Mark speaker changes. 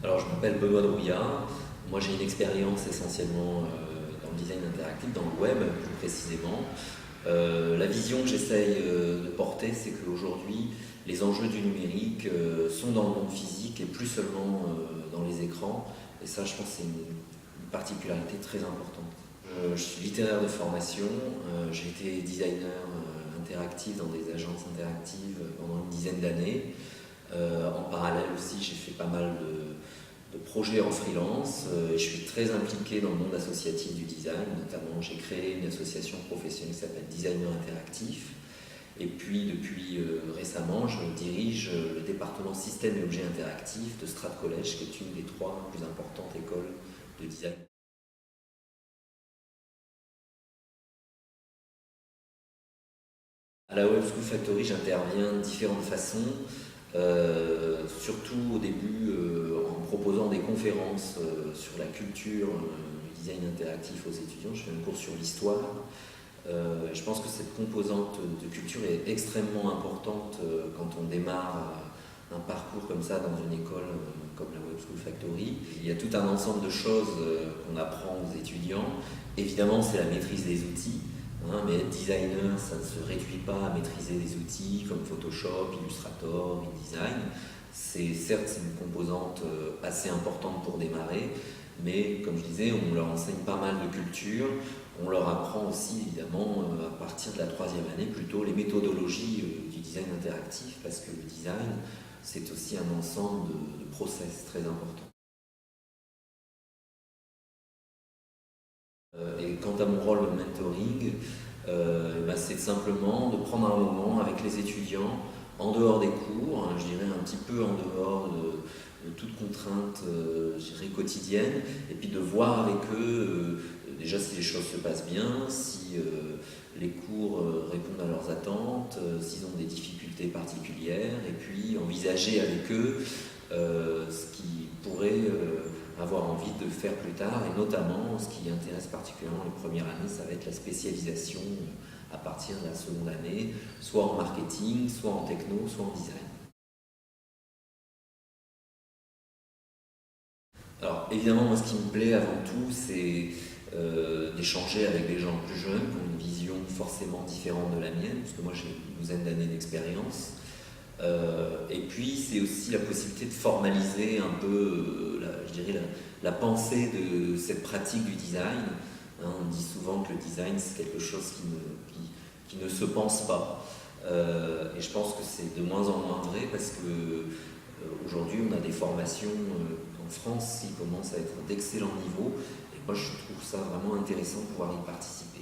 Speaker 1: Alors, je m'appelle Benoît Drouillard. Moi, j'ai une expérience essentiellement dans le design interactif, dans le web plus précisément. La vision que j'essaye de porter, c'est qu'aujourd'hui, les enjeux du numérique sont dans le monde physique et plus seulement dans les écrans. Et ça, je pense, c'est une particularité très importante. Je suis littéraire de formation. J'ai été designer interactif dans des agences interactives pendant une dizaine d'années. En parallèle aussi, j'ai fait pas mal de projets en freelance. Je suis très impliqué dans le monde associatif du design, notamment j'ai créé une association professionnelle qui s'appelle Designer Interactif. Et puis depuis récemment, je dirige le département système et objets interactifs de Strat College, qui est une des 3 plus importantes écoles de design. À la Web School Factory, j'interviens de différentes façons. Surtout au début en proposant des conférences sur la culture du design interactif aux étudiants. Je fais un cours sur l'histoire. Je pense que cette composante de culture est extrêmement importante quand on démarre un parcours comme ça dans une école comme la Web School Factory. Il y a tout un ensemble de choses qu'on apprend aux étudiants. Évidemment, c'est la maîtrise des outils. Mais être designer, ça ne se réduit pas à maîtriser des outils comme Photoshop, Illustrator, InDesign. Certes, c'est une composante assez importante pour démarrer, mais comme je disais, on leur enseigne pas mal de culture. On leur apprend aussi, évidemment, à partir de la 3e année, plutôt les méthodologies du design interactif, parce que le design, c'est aussi un ensemble de process très importants. Et quant à mon rôle de mentoring, c'est simplement de prendre un moment avec les étudiants en dehors des cours, je dirais un petit peu en dehors de toute contrainte je dirais quotidienne, et puis de voir avec eux déjà si les choses se passent bien, si les cours répondent à leurs attentes, s'ils ont des difficultés particulières, et puis envisager avec eux ce qu'ils pourraient avoir envie de faire plus tard, et notamment ce qui intéresse particulièrement les premières années, ça va être la spécialisation à partir de la seconde année, soit en marketing, soit en techno, soit en design. Alors évidemment, moi ce qui me plaît avant tout, c'est d'échanger avec des gens plus jeunes qui ont une vision forcément différente de la mienne, parce que moi j'ai une douzaine d'années d'expérience. Et puis c'est aussi la possibilité de formaliser un peu, je dirais, la pensée de cette pratique du design. On dit souvent que le design c'est quelque chose qui ne se pense pas. Et je pense que c'est de moins en moins vrai parce que aujourd'hui on a des formations en France qui commencent à être d'excellents niveaux. Et moi je trouve ça vraiment intéressant de pouvoir y participer.